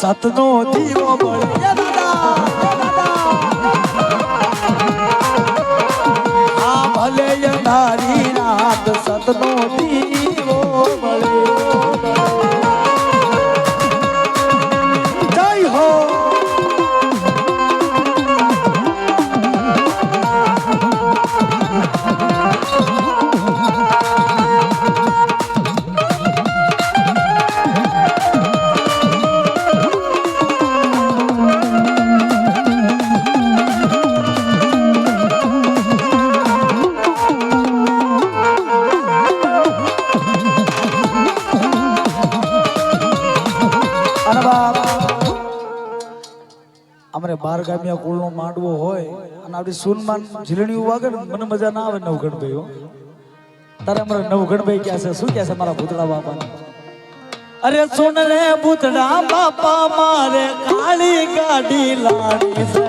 સતનો દીવો બળે આ ભલે અંધારી રાત સતનો દીવો બળે જય હો અમારે 12 ગામિયા કુળનો માંડવો હોય અને આપણી સુનમાન ઝીલણી વાગે મને મજા ના આવે નવગણભાઈ હો તારે અમારા નવગણભાઈ ક્યાં છે શું ક્યાં છે મારા ભૂતળા બાપા અરે સુન રે ભૂતળા બાપા મારે કાળી ગાડી લાડી છે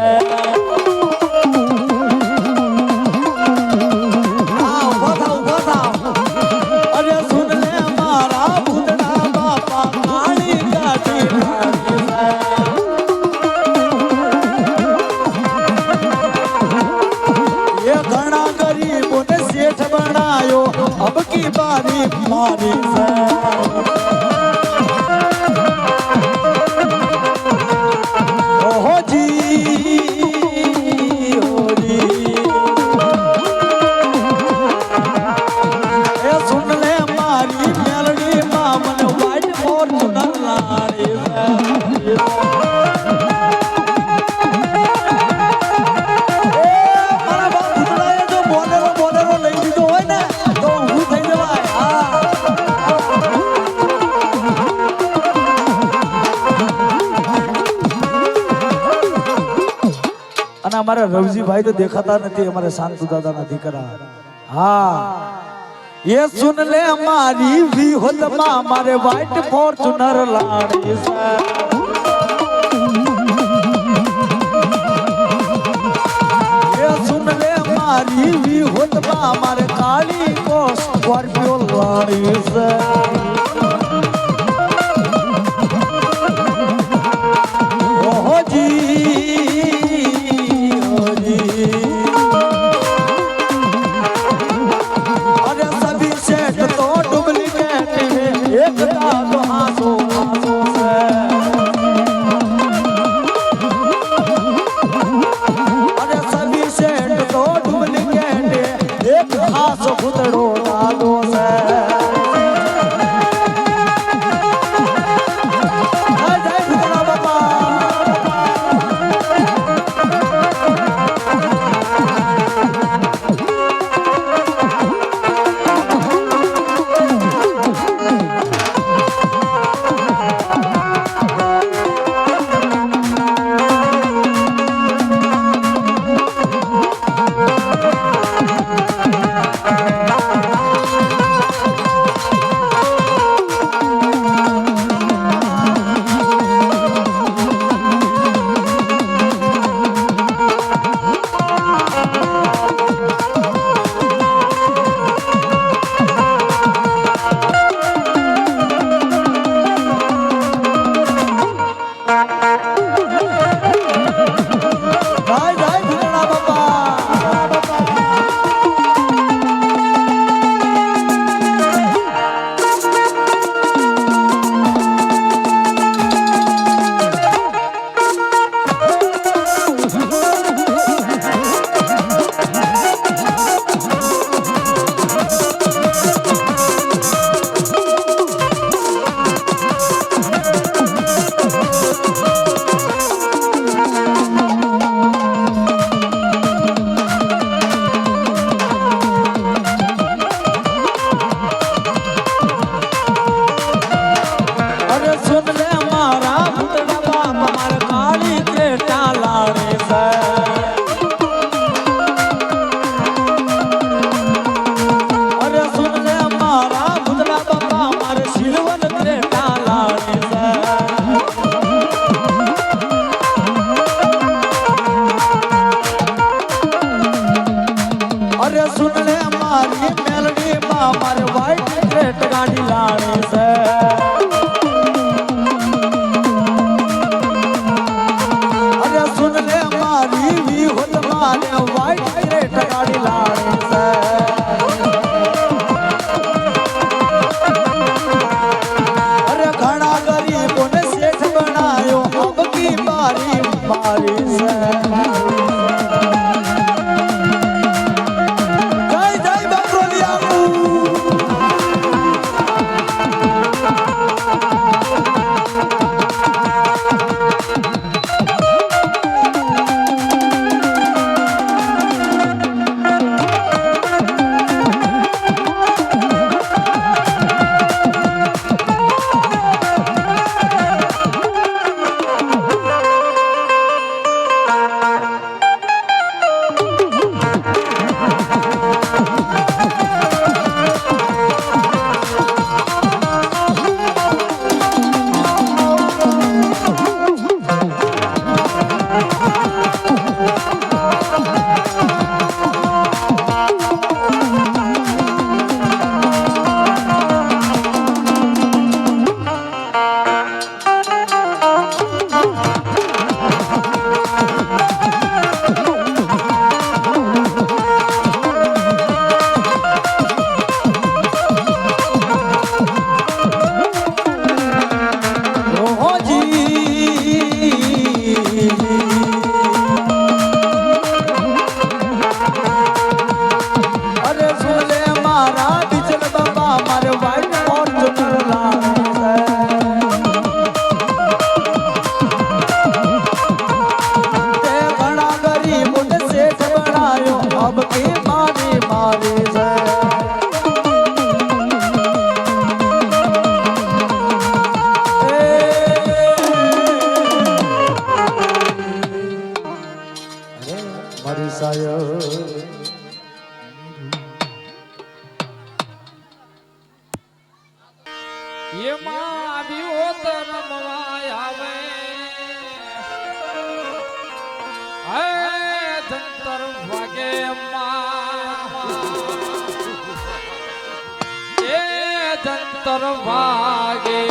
અરે સુન રે મારા ભૂતળા બાપા કાળી ગાડી લાડી ઘણા ગરીબોને શેઠ બનાયો અબ કી બારી મારી છે ઓહો જી હોરી એ સુન લે મારી મેલડી માં મને વાઈટ ફોર્ચ્યુનર લાડી છે हमारे रवजी भाई तो देखाता नहीं हमारे शांतु दादा ना दिकरा हाँ ये सुन ले हमारी विहोत मां हमारे व्हाइट फॉर्च्यूनर लाड़ी से ये सुन ले हमारी विहोत मां हमारे काली को स्कॉर्पियो लाड़ी से ओहो जी મારી છે જય જય બાપરોલિયા જંતર વાગે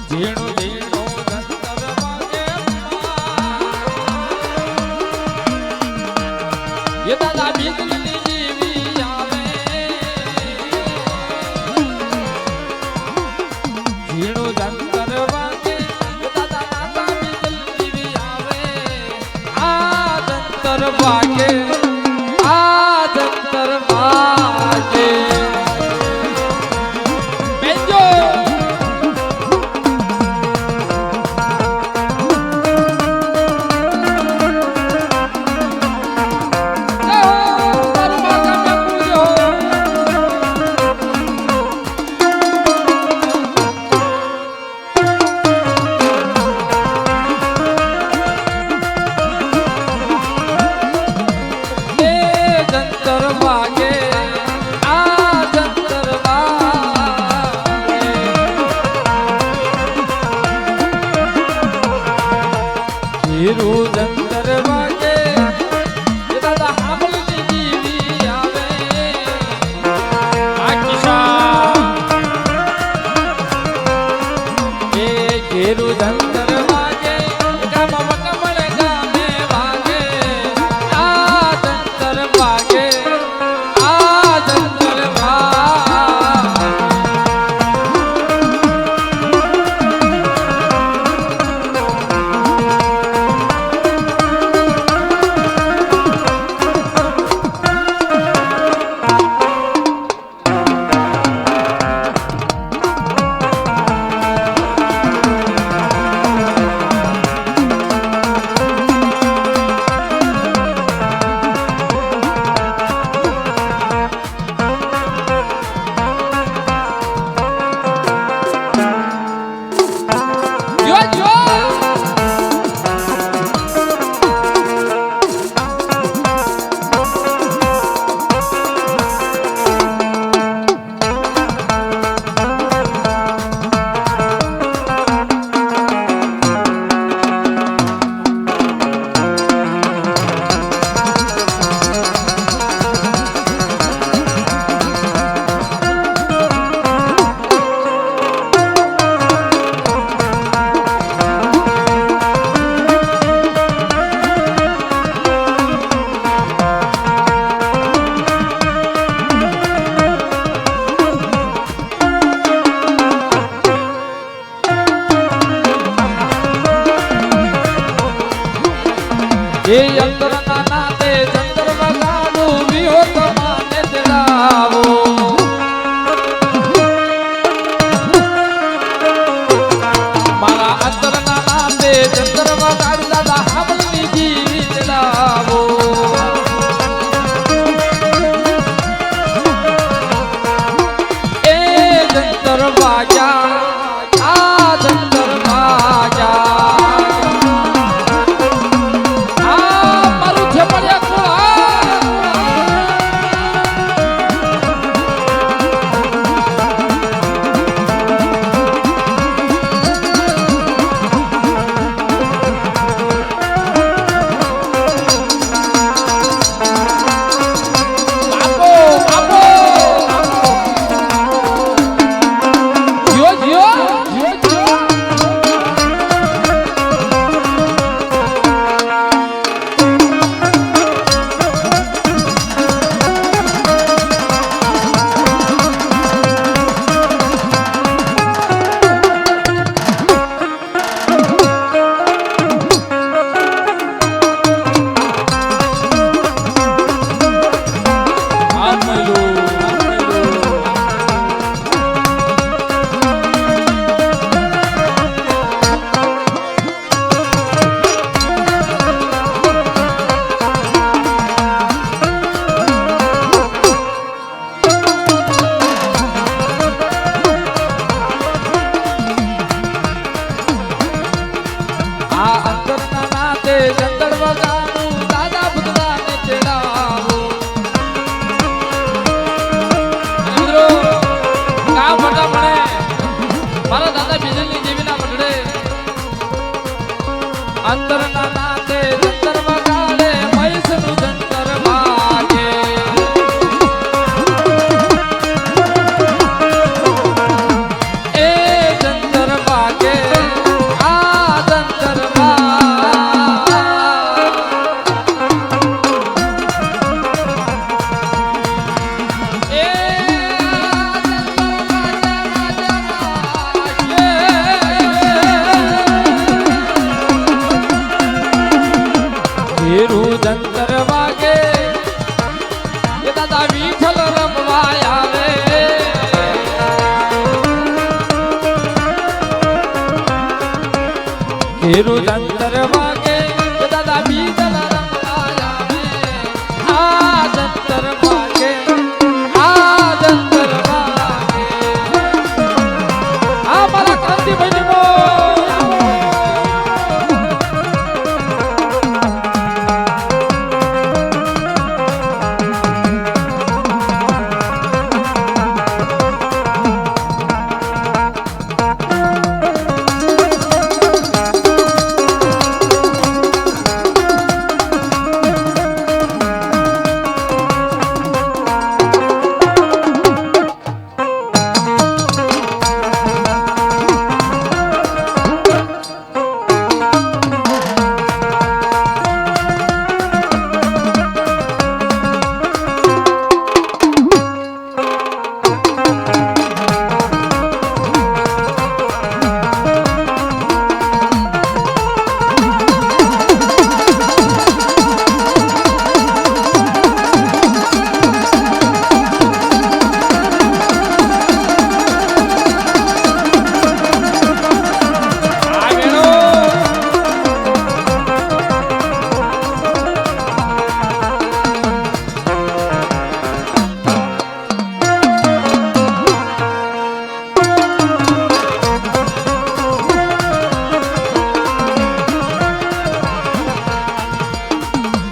ઝીણું ઝીણું જંતર વાગે એ દાદા બીજલી જીવી આવે ઝીણું જંતર વાગે એ દાદા નાતા બીજલી જીવી આવે આ જંતર વાગે આ જંતર વાગે બેજો જંતર વાગે એ દાદા હામલી જીવી આવે આ કિશા એ ઘેરું જંતર વાગે ગામ વકમળ ગામે વાગે આ જંતર વાગે આ જંતર વાગે એ અંતરના નાતે જંતર વગાડું વિહો તમાને તેડાવો મારા અંતરના નાતે જંતર વગાડું દાદા હામલની જીવી તેડાવો એ જંતર વાગ્યા આ જંતર વાગ્યા અંતરના નાતે જંતર વગાડે મહેશનું જંતર વાગે એ જંતર વાગે આ જંતર હીરું જંતર વાગે એ દાદા વિઠ્ઠલ રમવા આવે હીરું જંતર વાગે એ દાદા વિઠ્ઠલ રમવા આવે આ જંતર વાગે આ જંતર વાગે આ મારા ક્રાંતિભાઈ નો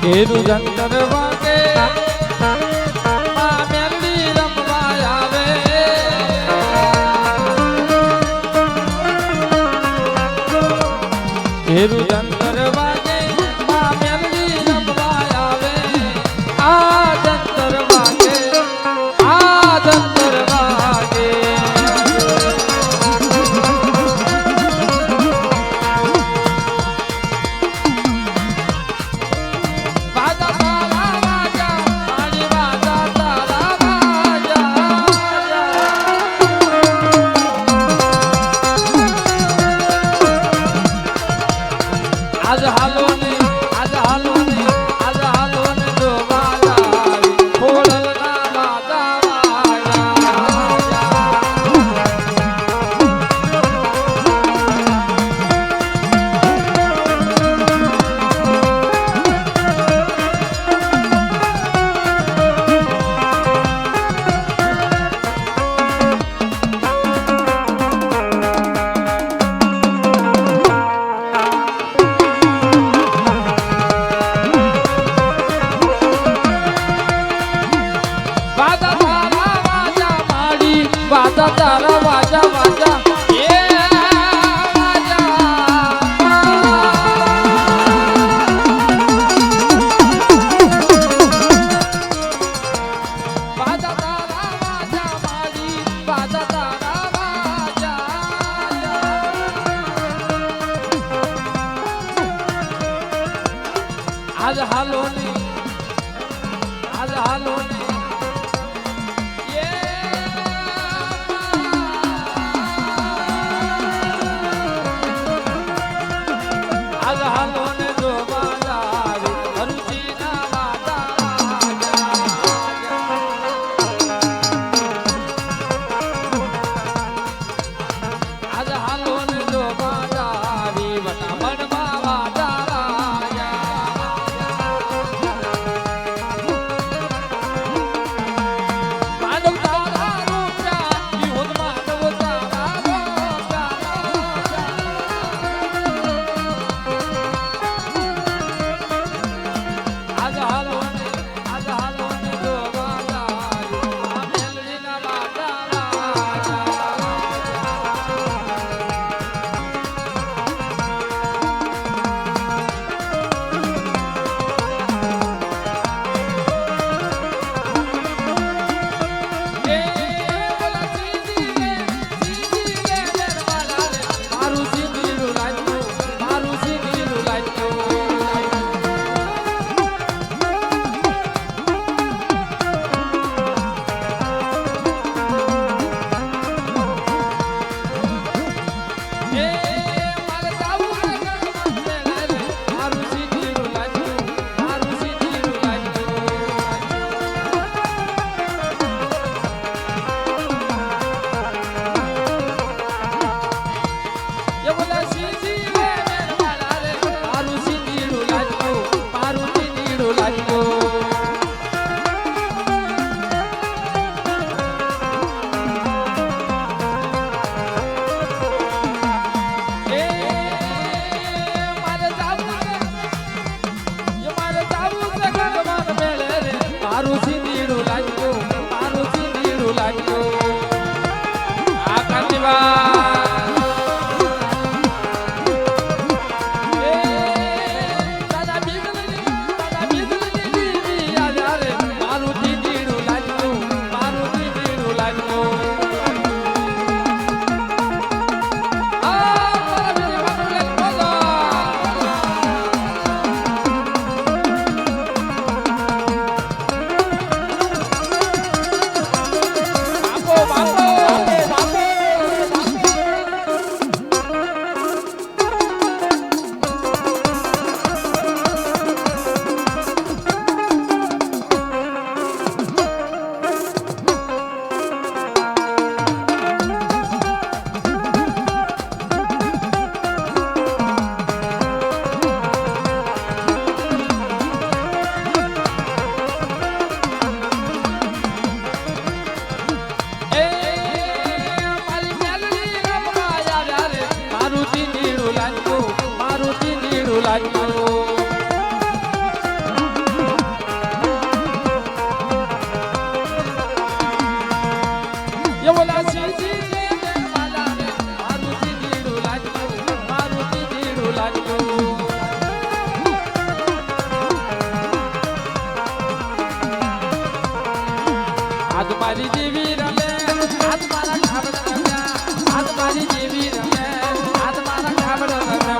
હીરું જંતર વાગે આ મેલડી રમવા આવે હીરું જંતર વાગે આ મેલડી રમવા આવે આ જંતર વાગે આ જંતર વાગે આજ હાલો ને આજ હાલો ને આજ હાલો ને આજ હાલો ને જો બાજારી અરુચિના માતા આજ હાલો ને જો બાજારી વટામણમાં મારી જેવી રમે આજ મારા ખાબડ રમ્યા આજ મારી જેવી રમે આજ મારા ખાબડ રમ્યા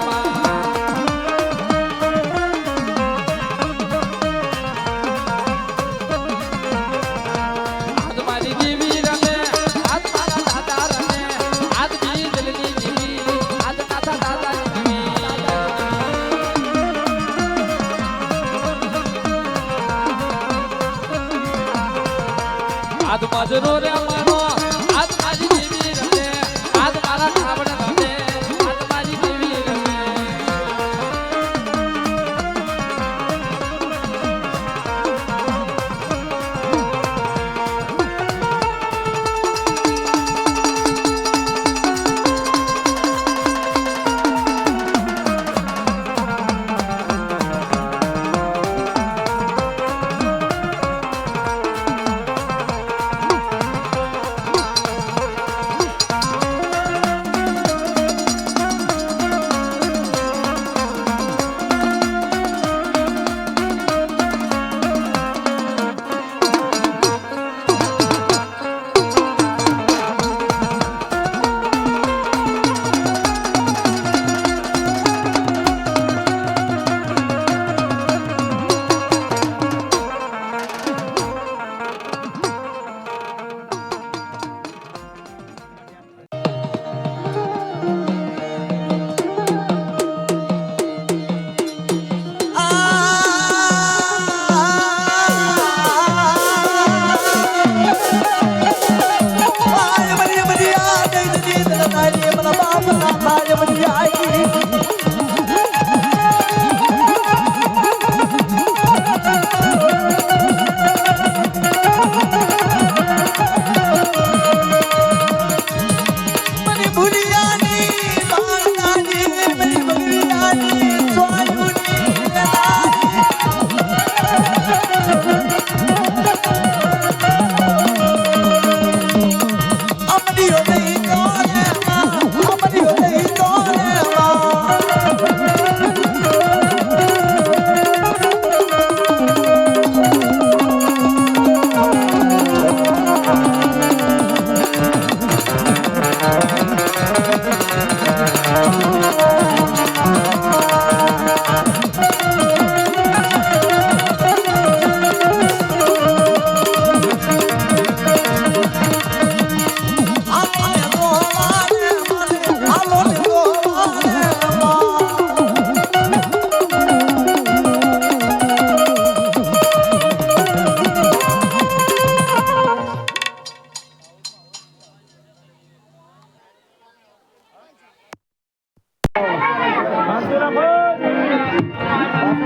આજ મારી જેવી રમે આજ મારા દાદા રમે આજ બી દિલની જીવી આજ કાથા દાદા જીવી આજ મજરો રે મારો આજ મારી જેવી રમે આજ મારા ખાબડ રમે આજ મારી જેવી રમે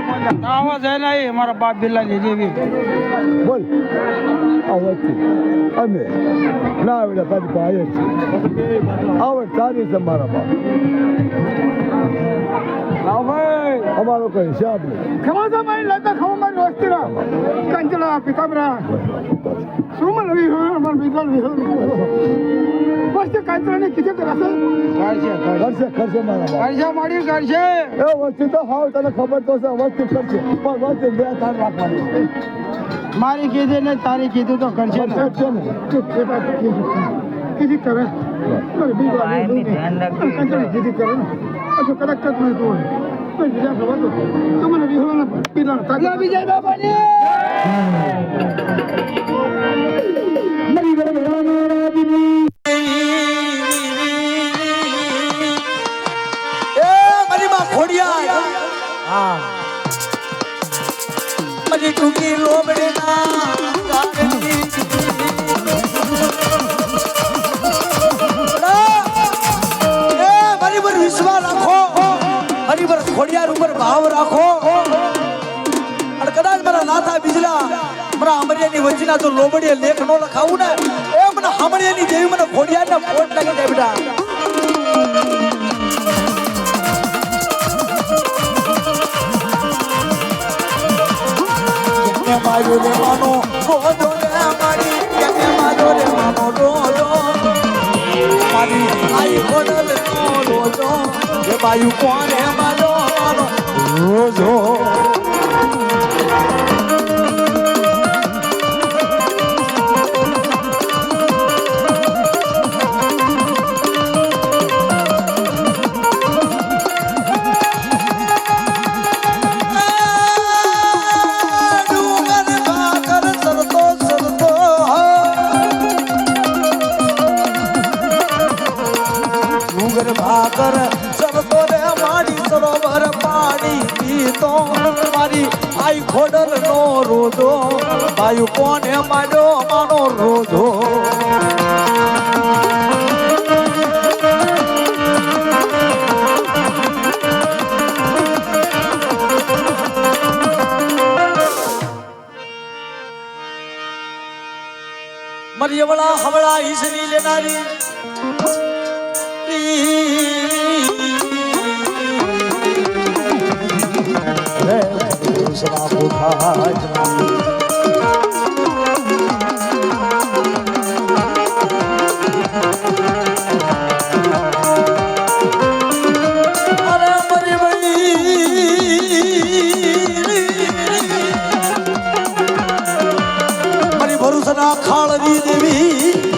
આવાજ હે નહીં મારા બાપ બિરલાની જેવી બોલ આવડતી અમે ના આવડે તારી પાસે આવડ તારી છે મારા બાપ લાવ ભાઈ અમારો કઈ હિસાબ નહીં ખમાસા મારી લાતા ખમા મારી વસ્તીરા કંચલા પિતાબરા સુમલ વિહોર મન વિગલ વિહોર વસ્તી કંચલાને કીધું તો રસલ ખર્ચે મારા બાપ કરશે મારી કરશે એ વસ્તુ તો હાવ તને ખબર તો છે વસ્તુ કરશે પણ વસ્તુ બે તાર રાખવાની મારી કીધી ને તારી કીધું તો કરશે ને છે ને કીધી કરે મારી બીજા કંચલા કીધી કરે ને અચ્છા કડક કટ નહીં તો કોઈ બીજા ખબર તો તમને વિહોર પીલા તાગલા બીજા બાપાની મારી ટૂંકી લોબડીના ગાળની મારી પર વિશ્વાસ રાખો મારી પર ખોડિયાર ઉપર ભાવ રાખો અને કદાચ મારા નાથા બીજલા મારા અમરિયાની વચ્ચેના જો લોબડીએ લેખ નો લખાવું ને એ મને અમરિયાની જેવી મને ખોડિયારના પોટ લાગી જાય બેટા મારો રે માનો રોજો રે મારી કે મારો રે માનો રોજો મારી આઈ ખોડલ નો રોજો કે બાયુ કોને મારો માનો રોજો ભાકર સરતો રે માડી સરોવર પાણી પીતો મારી આઈ ખોડલ નો રોજો ભાઈ કોને માડો માનો રોજો મારી વળા હવળા ઈસની લેનારી મારી ભરોસના ખાળવી દેવી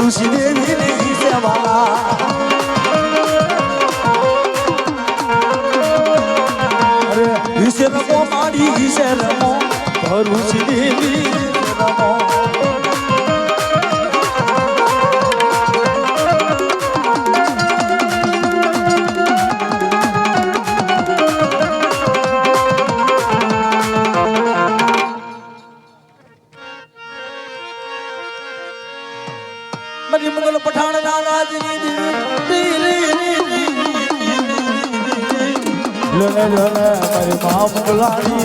ऋषि देवी ने से वाला अरे इसे रमो मारी इसे रमो ऋषि देवी रमो मरी मुगल पठान नाराज मरी माँ मुगलानी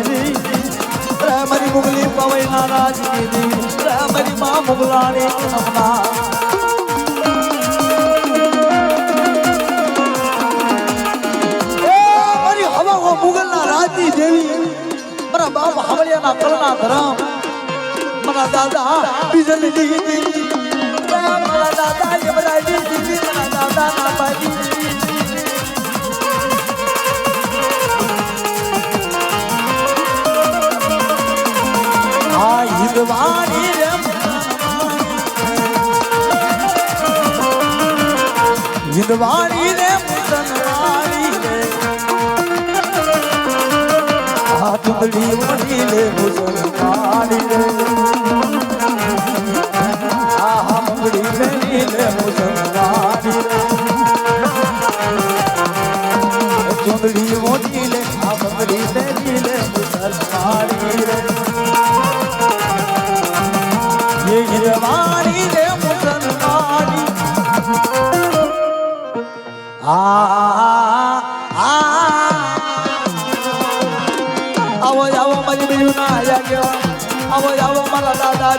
मरी मुगली पवई नाराज मरी माँ मुगलानी मरी हवा वो मुगल नाराजी देवी मरा बाप हमलिया ना कलना धर्म मरा दादा बिजली दी मरा दादा ये बड़ा दी मरा दादा ना बाजी हाँ हिदवानी रे हिदवानी रे मुसलमानी रे हाँ तुदड़ी वनी ले मुसलमानी रे चुंदड़ी मोटी ले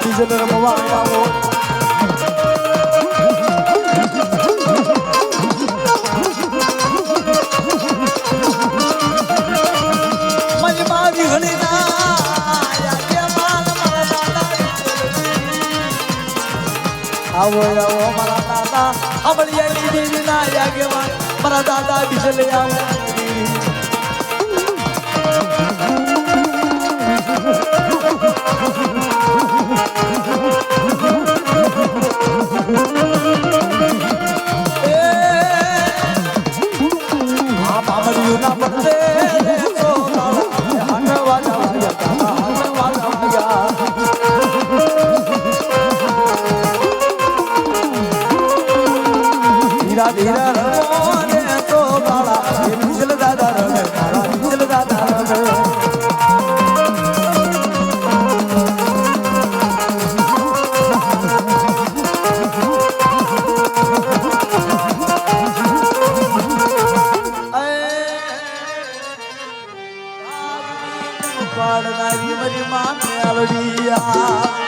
બીજલ રમવા આવો મજમા વિહળી ના આવો આવો મારા દાદા અમલિયાની દેવી ના આગેવાન મારા દાદા બીજલે આવો આ મામલિયું ના પડતે તો હનવા જાવા ધીરા ધીરા રમોને તો બાળા બીજલ દાદા રમે મારા બીજલ દાદા રમે પાડનારી મરી માને આવડિયા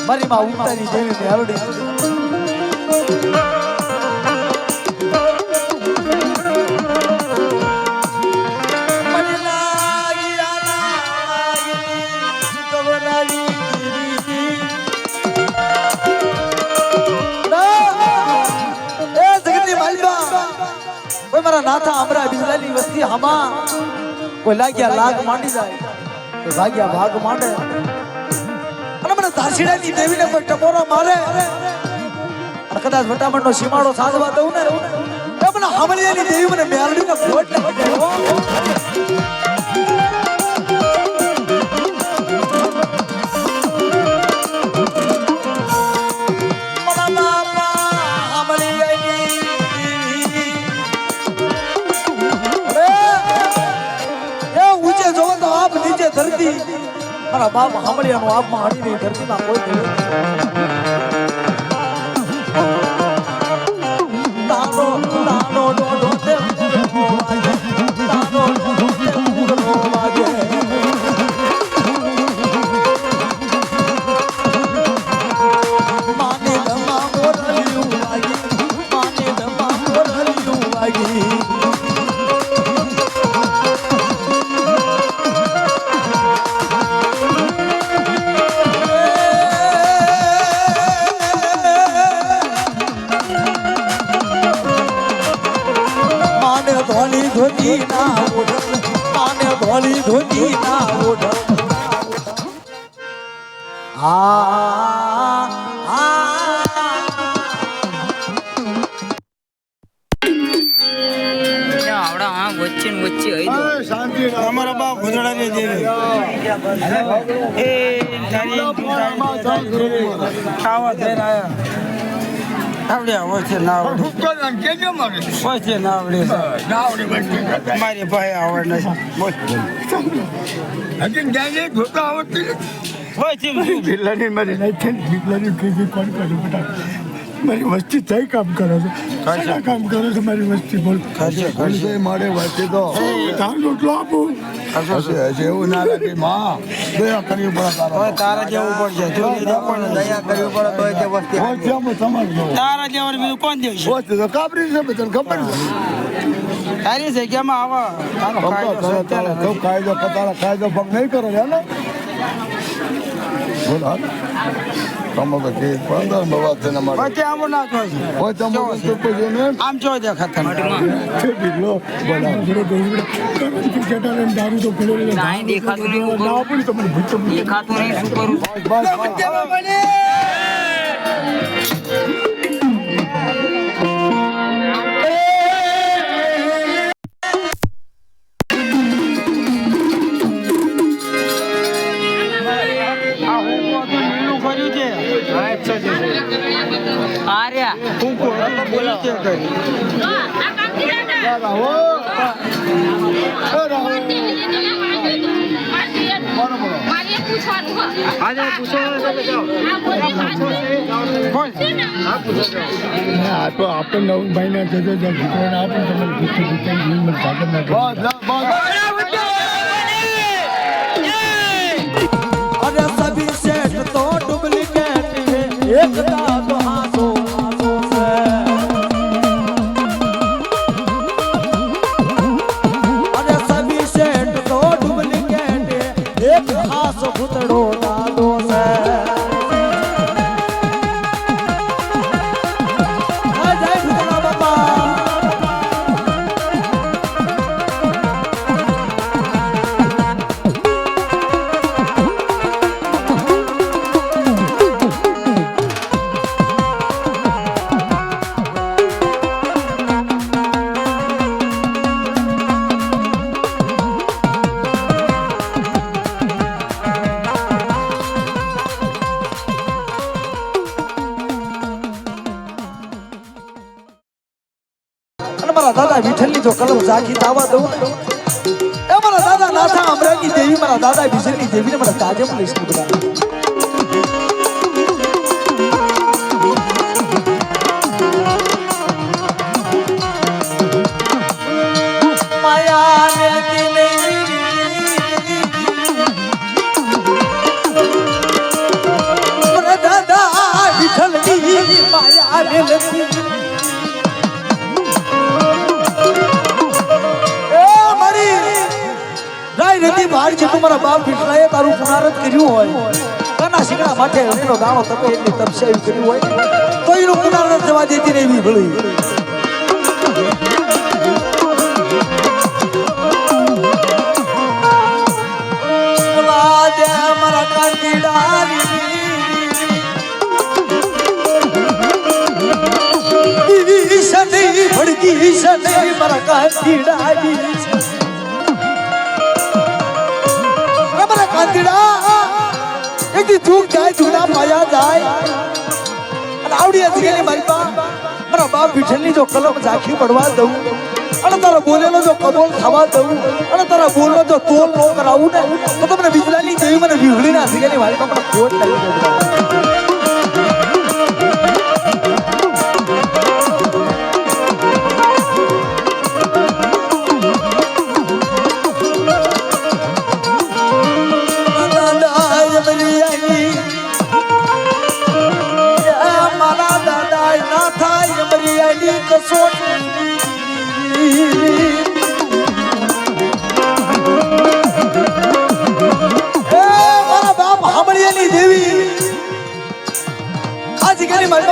મારી માં ઉતારી જેવી મેલડી મારા નાથા અમરા બિજલાની વસ્તી હમા કોઈ લાગ્યા લાગ માંડી જાય કોઈ ભાગ્યા ભાગ માંડે અને મને ધારસીડાની દેવીને કોઈ ટપોરો મારે અને કદાચ વટામણનો સીમાડો સાધવા દઉં ને તો મને હમલિયાની દેવી મને મેલડીને ફોટ ધરતી મારા બાપ હામળિયાનો આપમાં હળી નહીં ધરતીમાં કોઈ નહીં તારો તારો ડોડો તે વાગે તારો ડોડો તે વાગે માને દમા મોરલિયું વાગી માને દમા મોરલિયું વાગી ધોતી ના ઓઢ માને ધોલી ધોતી ના ઓઢ શાંતિ અમારા બાપ ભૂતળાની દેવી ખાવા થઈને આવ્યા આવડે ના આવડે મારી ભાઈ આવડે મારી વસ્તી થઈ કામ કરો છો કામ કરો છો મારી વસ્તી બોલ મારે વસ્તી તો રોટલો આપું એવું ના લાગે માં દયા કરવી પડે તારા જેવું પડશે દયા કરવી પડે તારા જેવું બીજું કોણ દેશે તો કાપરી છે તને ખબર છે તારી છે કે આમાં આવા કાયદો તારા કાયદો ભંગ નહીં કરો ને બોલો તમે કે 15 બવાત છે અમારે પછી આમ ના જોઈ હોય તમે તો પછી ને આમ જોઈ દે ખતમ છે બિલો બોલા જોડે ગોળીડે ક્રિકેટર એમ દારૂ તો પીલો નહીં દેખાતું નહીં ના પણ તમને ભૂત દેખાતું નહીં શું કરું બસ આર્યા બોલો આ તો આપણે 9 મહિના જતો દીકરાને આપણે તમને મને સાધન ના अरे सभी सेठ तो डुप्लीकेट है एक दांत आंसू आंसू से अरे सभी सेठ तो डुप्लीकेट है एक हाथ भुतड़ो दादो से जय भुतड़ा बाबा મારા દાદા વિઠ્ઠલની જો કલમ ઝાંખી દાવા દઉં એ મારા દાદા નાથા અમરાની દેવી મારા દાદા વિઠ્ઠલની દેવીને મારા તાજમ લઈશ બધા માયા મિલતી નહીં મારા દાદા વિઠ્ઠલની માયા મિલતી રાય બહાર છે તમારા બાપ વિઠલાએ તારું પુનારત કર્યું હોય કના શીકડા માટે એનો દાણો તમે એટલી તપસ્યા કર્યું હોય તો એનું પુનારત જવા દેતી નહીં એવી ભળી મારા કાંતીડાની ભડકી સને મારા કાંતીડાની એક ચૂક જાય ચૂડા પાયા જાય અને આવડી હજી મારી બા મારા બાપ વિઠ્ઠલની જો કલમ ઝાંખી પડવા દઉં અને તારા બોલેલો જો કબોલ થવા દઉં અને તારા બોલનો જો તોલ નો કરાવું ને તો તમને બિજલાની દેવી મને વીહળી ના શીખેલી મારી બા મને ખોટ લાગી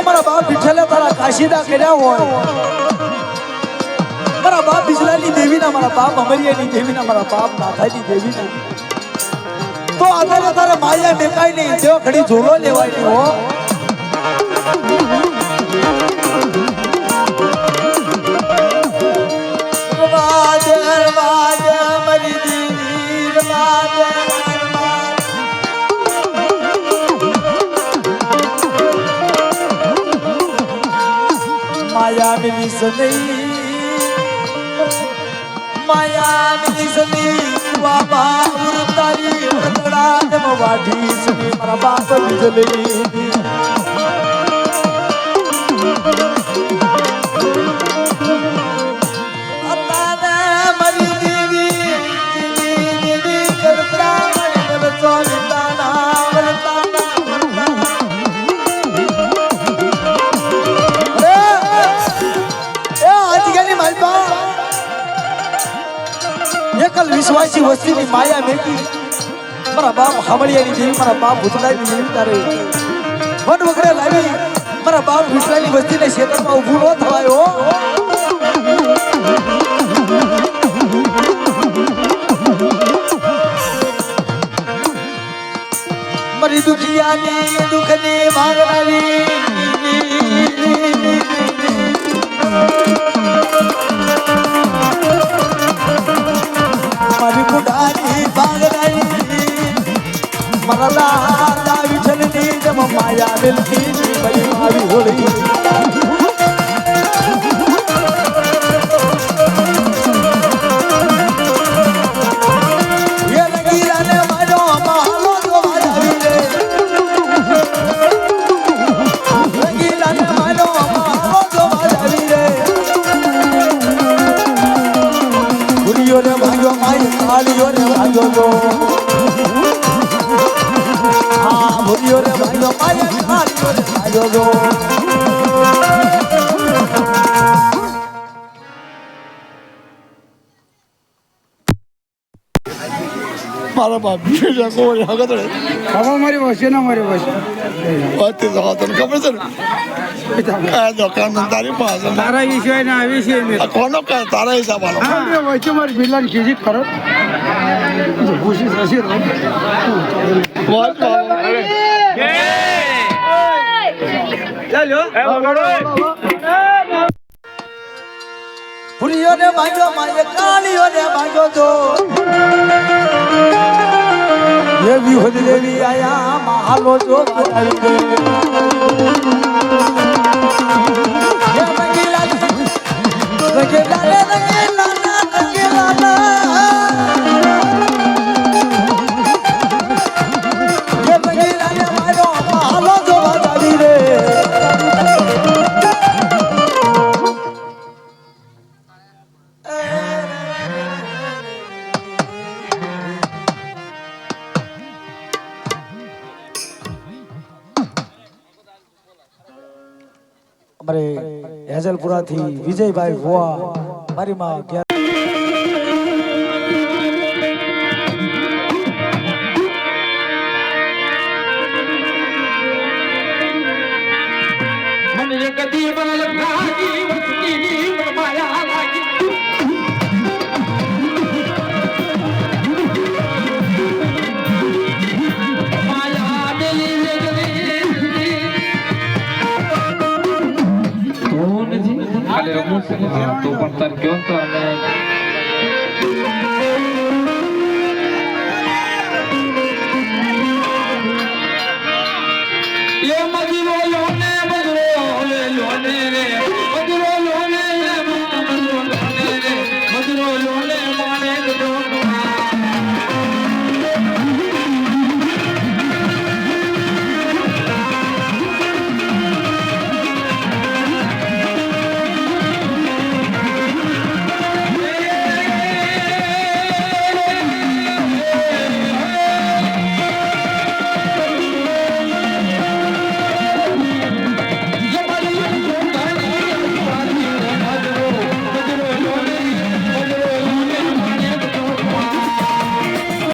મારા બાપ વિઠ્ઠલે તારા કાશીદા કર્યા હોય મારા બાપ બિજલાની દેવીના મારા બાપ અમરિયાની દેવીના મારા બાપ નાથાની દેવીના તો આધારે તારે માયા મેકાય નહીં જેવો ઘડી ઝોલો લેવાય નહીં હો મરી દીદી માયા મિલી સદી માયા મિલી સદી બાબા ઉરતારી ઉરતડા જમ વાઢી સદી મારા બાપ વિજલી અતાને મરી દેવી દીદી કરતા મણી દબ ચોવિતાના વરતાના એકલ વિશ્વાસી વસ્તીની માયા મેકી મારા બાપ હામળિયાની દેવી મારા બાપ ભૂતડાની દેવી તારે વન વગડે લાવી મારા બાપ વિઠલાની વસ્તીને ક્ષેત્રમાં ઊભું ન થવાયો મારી દુખિયાની દુઃખની માંગનારી મારી બુઢાની ભાગનારી મારા દાદા વિઠ્ઠલની જેમ માયા મિલતી મારી મારી હોળી જોજો મારા બાપ બીજા કોઈ હગત રે હવે મારી વસ્તી ના મારી વસ્તી વાત તો તને ખબર છે ને આ દુકાન તારી પાસે તારા વિષય ને આ વિષય ને આ કોનો કે તારા હિસાબ આલો વચ્ચે મારી બિલાડી ખીજી ખરો ખુશી થશે વાત પુરીઓને ભાગ્યો માએ કાળીઓને ભાગ્યો તો દેવી હોદ દેવી આયા મહાલો જો આવી દે યે રંગીલા રંગીલા યે રંગીલા મારો મહાલો જો આવી દે અમારે હેઝલપુરા થી વિજયભાઈ ભુવા મારી માં મને કદી બલ ભાગી વસ્તી માયા લાગી માયા દેલી ખાલી રમું છું તો પણ તાર કયો તો અમે એ મજી